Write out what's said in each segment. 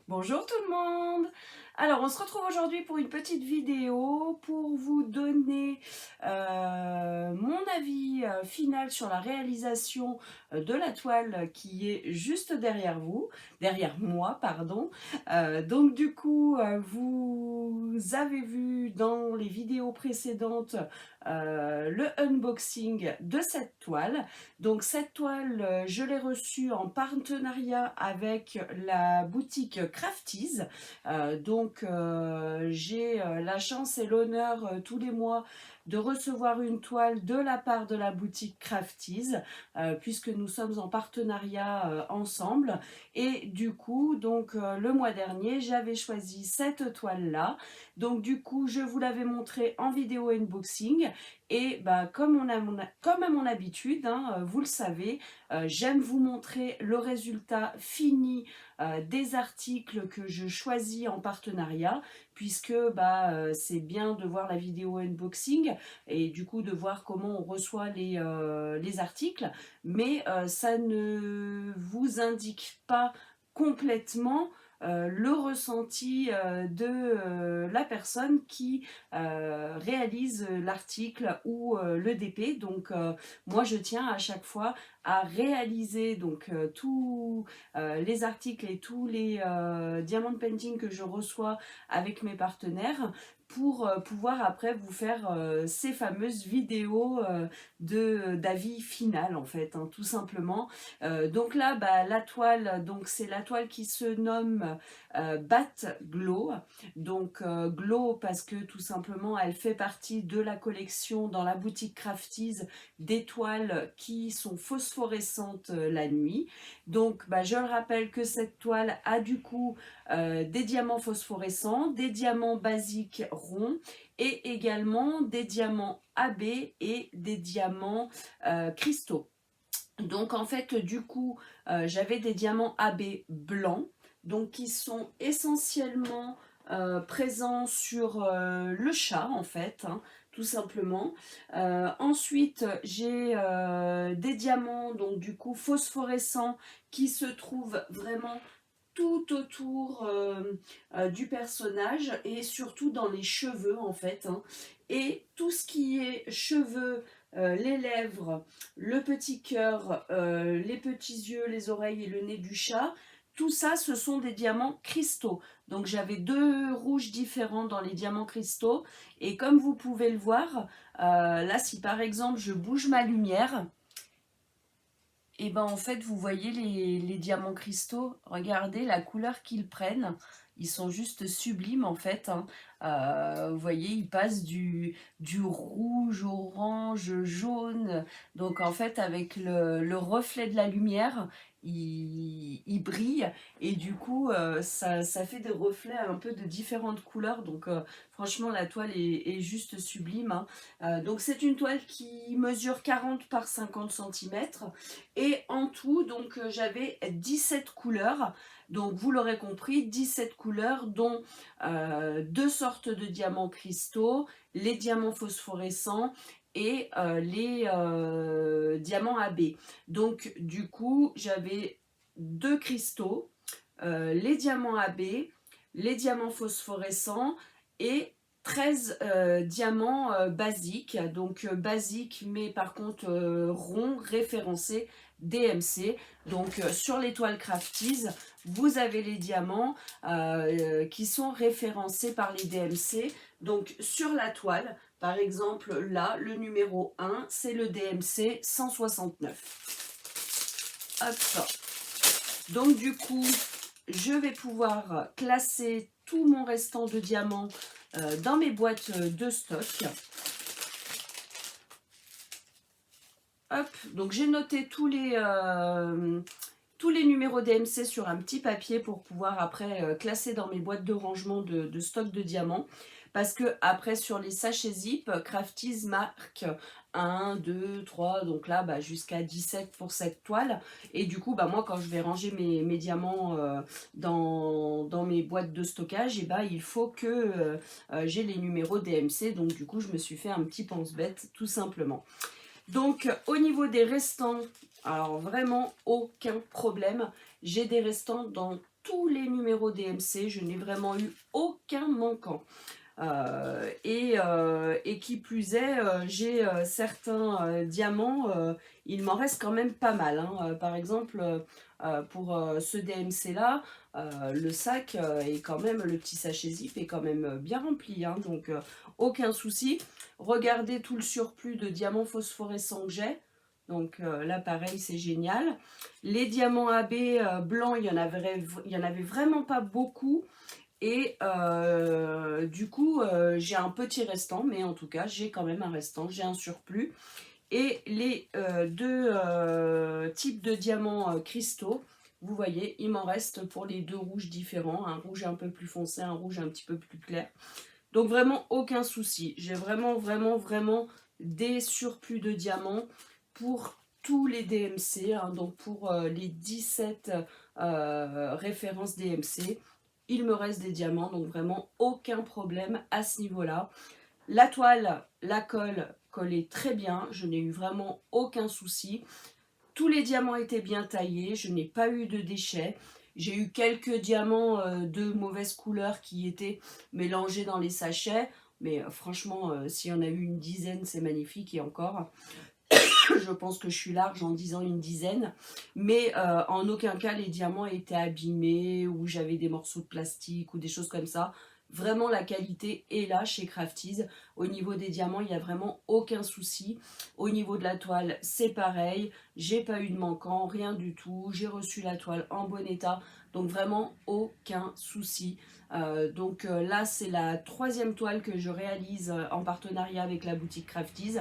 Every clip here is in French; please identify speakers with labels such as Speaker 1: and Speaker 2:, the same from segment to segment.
Speaker 1: Bonjour tout le monde! Alors on se retrouve aujourd'hui pour une petite vidéo pour vous donner mon avis final sur la réalisation de la toile qui est juste derrière moi, pardon. Donc du coup, vous avez vu dans les vidéos précédentes le unboxing de cette toile. Donc cette toile, je l'ai reçue en partenariat avec la boutique Crafties. J'ai la chance et l'honneur tous les mois de recevoir une toile de la part de la boutique Crafties, puisque nous sommes en partenariat ensemble. Et du coup, le mois dernier, j'avais choisi cette toile-là. Donc du coup, je vous l'avais montré en vidéo unboxing. Et bah, comme à mon habitude, hein, vous le savez, j'aime vous montrer le résultat fini des articles que je choisis en partenariat, puisque c'est bien de voir la vidéo unboxing et du coup de voir comment on reçoit les articles, mais ça ne vous indique pas complètement le ressenti de la personne qui réalise l'article ou le DP. Moi je tiens à chaque fois à réaliser tous les articles et tous les diamond painting que je reçois avec mes partenaires pour pouvoir après vous faire ces fameuses vidéos d'avis final en fait, hein, tout simplement. Donc là, la toile, c'est la toile qui se nomme Bat Glow. Glow parce que tout simplement elle fait partie de la collection dans la boutique Crafties des toiles qui sont phosphorescentes la nuit. Je le rappelle que cette toile a du coup des diamants phosphorescents, des diamants basiques ronds et également des diamants AB et des diamants cristaux. Donc en fait du coup j'avais des diamants AB blancs donc qui sont essentiellement présents sur le chat en fait, hein, tout simplement. Ensuite j'ai des diamants donc du coup phosphorescents qui se trouvent vraiment tout autour du personnage et surtout dans les cheveux en fait, hein. Et tout ce qui est cheveux, les lèvres, le petit cœur, les petits yeux, les oreilles et le nez du chat, tout ça ce sont des diamants cristaux. Donc j'avais deux rouges différents dans les diamants cristaux et comme vous pouvez le voir, là si par exemple je bouge ma lumière, et ben en fait, vous voyez les diamants cristaux, regardez la couleur qu'ils prennent. Ils sont juste sublimes en fait, hein. Vous voyez, ils passent du rouge, orange, jaune. Donc en fait, avec le reflet de la lumière, ils brillent. Et du coup, ça fait des reflets un peu de différentes couleurs. Franchement, la toile est juste sublime, hein. Donc c'est une toile qui mesure 40 par 50 cm. Et en tout, j'avais 17 couleurs. Donc vous l'aurez compris, 17 couleurs dont deux sortes de diamants cristaux, les diamants phosphorescents et les diamants AB. Donc du coup, j'avais deux cristaux, les diamants AB, les diamants phosphorescents et 13 diamants basiques, basiques mais par contre ronds référencés DMC. Sur l'étoile Crafties, vous avez les diamants qui sont référencés par les DMC. Donc sur la toile, par exemple là, le numéro 1, c'est le DMC 169. Hop. Donc du coup, je vais pouvoir classer tout mon restant de diamants dans mes boîtes de stock. Hop, donc j'ai noté tous les numéros DMC sur un petit papier pour pouvoir après classer dans mes boîtes de rangement de stock de diamants. Parce que après sur les sachets zip, Crafties marque 1, 2, 3, donc là jusqu'à 17 pour cette toile. Et du coup moi quand je vais ranger mes diamants dans mes boîtes de stockage, il faut que j'ai les numéros DMC. Donc du coup je me suis fait un petit pense-bête tout simplement. Donc au niveau des restants, alors vraiment aucun problème. J'ai des restants dans tous les numéros DMC, je n'ai vraiment eu aucun manquant. Et qui plus est, j'ai certains diamants, il m'en reste quand même pas mal, hein. Par exemple, pour ce DMC là, le sac est quand même, le petit sachet zip est quand même bien rempli, hein, donc aucun souci. Regardez tout le surplus de diamants phosphorescents que j'ai. Donc là pareil, c'est génial. Les diamants AB blancs, il y en avait vraiment pas beaucoup. Et du coup, j'ai un petit restant, mais en tout cas, j'ai quand même un restant, j'ai un surplus. Et les deux types de diamants cristaux, vous voyez, il m'en reste pour les deux rouges différents, un rouge un peu plus foncé, un rouge un petit peu plus clair. Donc vraiment, aucun souci. J'ai vraiment des surplus de diamants pour tous les DMC, hein, donc pour les 17 références DMC. Il me reste des diamants, donc vraiment aucun problème à ce niveau-là. La toile, la colle collait très bien, je n'ai eu vraiment aucun souci. Tous les diamants étaient bien taillés, je n'ai pas eu de déchets. J'ai eu quelques diamants de mauvaise couleur qui étaient mélangés dans les sachets, mais franchement, s'il y en a eu une dizaine, c'est magnifique, et encore. Je pense que je suis large en disant une dizaine, mais en aucun cas les diamants étaient abîmés ou j'avais des morceaux de plastique ou des choses comme ça. Vraiment, la qualité est là chez Crafties. Au niveau des diamants, il n'y a vraiment aucun souci. Au niveau de la toile, c'est pareil. J'ai pas eu de manquant, rien du tout. J'ai reçu la toile en bon état. Donc vraiment, aucun souci. Là, c'est la troisième toile que je réalise en partenariat avec la boutique Crafties.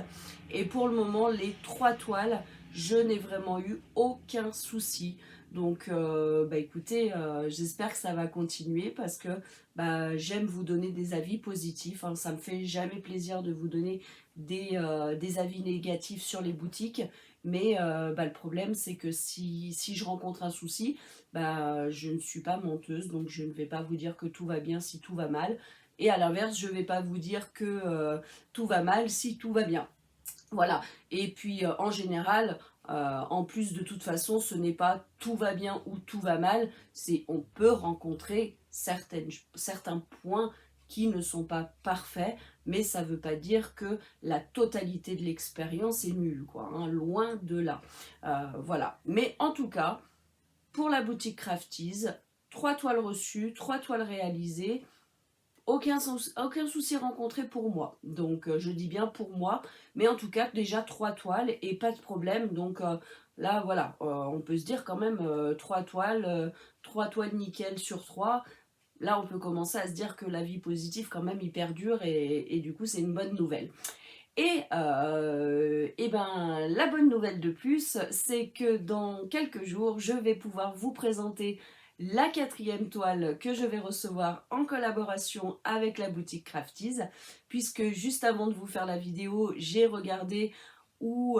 Speaker 1: Et pour le moment, les 3 toiles, je n'ai vraiment eu aucun souci. Donc, écoutez, j'espère que ça va continuer parce que j'aime vous donner des avis positifs, hein. Ça me fait jamais plaisir de vous donner des avis négatifs sur les boutiques. Mais le problème, c'est que si je rencontre un souci, je ne suis pas menteuse, donc je ne vais pas vous dire que tout va bien si tout va mal. Et à l'inverse, je ne vais pas vous dire que tout va mal si tout va bien. Voilà, et puis en général, en plus de toute façon, ce n'est pas tout va bien ou tout va mal, c'est on peut rencontrer certains points qui ne sont pas parfaits, mais ça ne veut pas dire que la totalité de l'expérience est nulle, quoi, hein, loin de là. Voilà, mais en tout cas, pour la boutique Crafties, 3 toiles reçues, 3 toiles réalisées, aucun souci rencontré pour moi. Donc je dis bien pour moi, mais en tout cas déjà 3 toiles et pas de problème. Donc là voilà, on peut se dire quand même 3 toiles, 3 toiles nickel sur 3. Là on peut commencer à se dire que la vie positive quand même il perdure et du coup c'est une bonne nouvelle. Et la bonne nouvelle de plus, c'est que dans quelques jours, je vais pouvoir vous présenter la 4e toile que je vais recevoir en collaboration avec la boutique Crafties, puisque juste avant de vous faire la vidéo, j'ai regardé où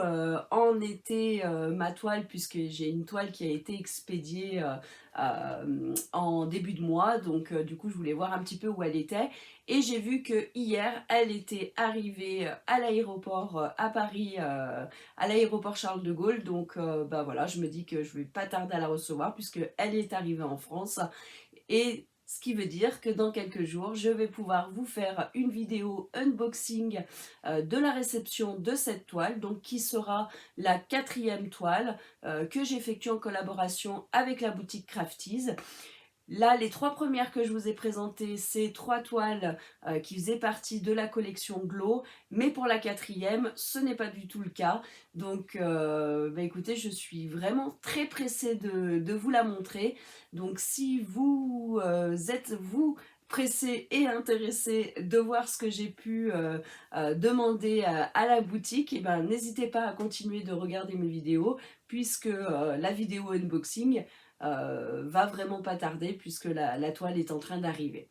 Speaker 1: en était ma toile, puisque j'ai une toile qui a été expédiée en début de mois, donc du coup je voulais voir un petit peu où elle était. Et j'ai vu que hier, elle était arrivée à l'aéroport à Paris, à l'aéroport Charles de Gaulle. Donc voilà, je me dis que je ne vais pas tarder à la recevoir puisque elle est arrivée en France. Et ce qui veut dire que dans quelques jours, je vais pouvoir vous faire une vidéo unboxing de la réception de cette toile, donc qui sera la 4e toile que j'effectue en collaboration avec la boutique Crafties. Là, les 3 premières que je vous ai présentées, c'est 3 toiles qui faisaient partie de la collection Glow, mais pour la 4e, ce n'est pas du tout le cas. Donc, écoutez, je suis vraiment très pressée de vous la montrer. Donc, si vous êtes, vous, pressé et intéressé de voir ce que j'ai pu demander à la boutique, et n'hésitez pas à continuer de regarder mes vidéos, puisque la vidéo unboxing va vraiment pas tarder puisque la toile est en train d'arriver.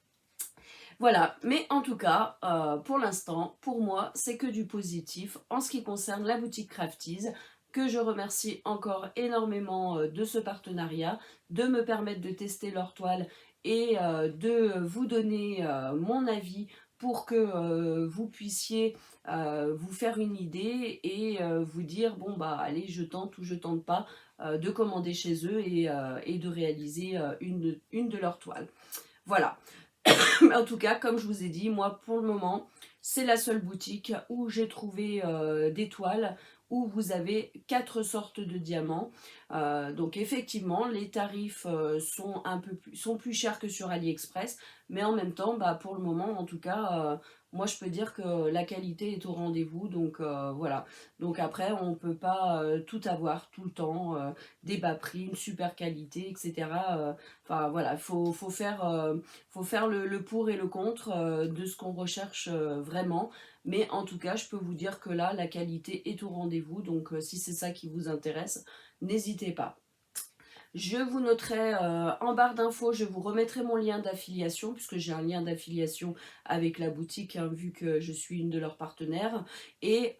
Speaker 1: Voilà, mais en tout cas, pour l'instant, pour moi, c'est que du positif en ce qui concerne la boutique Crafties, que je remercie encore énormément de ce partenariat, de me permettre de tester leur toile et de vous donner mon avis pour que vous puissiez vous faire une idée et vous dire, bon allez, je tente ou je tente pas. de commander chez eux et de réaliser une de leurs toiles. Voilà. En tout cas, comme je vous ai dit, moi pour le moment, c'est la seule boutique où j'ai trouvé des toiles où vous avez 4 sortes de diamants. Donc effectivement, les tarifs sont plus chers que sur AliExpress, mais en même temps, bah, pour le moment, en tout cas, moi je peux dire que la qualité est au rendez-vous. Donc voilà. Donc après, on ne peut pas tout avoir tout le temps, des bas prix, une super qualité, etc. Enfin voilà, faut faire le pour et le contre de ce qu'on recherche vraiment. Mais en tout cas, je peux vous dire que là, la qualité est au rendez-vous. Donc si c'est ça qui vous intéresse, n'hésitez pas. Je vous noterai en barre d'infos, je vous remettrai mon lien d'affiliation, puisque j'ai un lien d'affiliation avec la boutique, hein, vu que je suis une de leurs partenaires. Et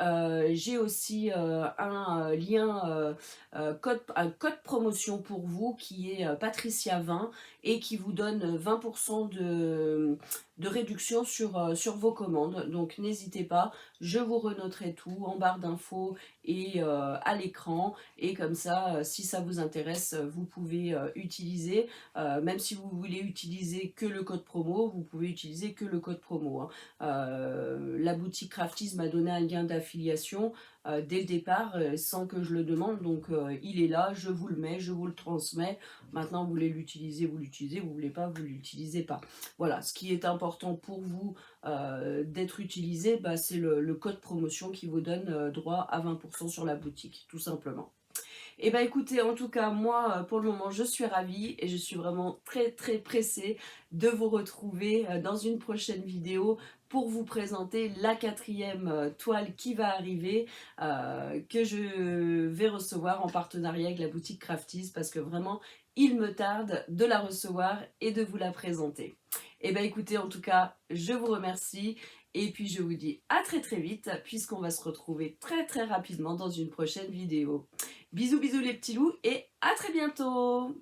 Speaker 1: j'ai aussi un lien, un code promotion pour vous qui est Patricia 20 et qui vous donne 20% de réduction sur vos commandes. Donc n'hésitez pas, je vous renoterai tout en barre d'infos et à l'écran. Et comme ça, si ça vous intéresse, vous pouvez utiliser, même si vous voulez utiliser que le code promo, vous pouvez utiliser que le code promo, hein. La boutique Crafties m'a donné un lien d'affiliation dès le départ, sans que je le demande, donc il est là, je vous le mets, je vous le transmets. Maintenant, vous voulez l'utiliser, vous l'utilisez, vous voulez pas, vous l'utilisez pas. Voilà, ce qui est important pour vous d'être utilisé, bah, c'est le code promotion qui vous donne droit à 20% sur la boutique, tout simplement. Et bah écoutez, en tout cas, moi, pour le moment, je suis ravie et je suis vraiment très très pressée de vous retrouver dans une prochaine vidéo pour vous présenter la 4e toile qui va arriver, que je vais recevoir en partenariat avec la boutique Crafties, parce que vraiment, il me tarde de la recevoir et de vous la présenter. Et bah écoutez, en tout cas, je vous remercie. Et puis je vous dis à très très vite, puisqu'on va se retrouver très très rapidement dans une prochaine vidéo. Bisous bisous les petits loups et à très bientôt!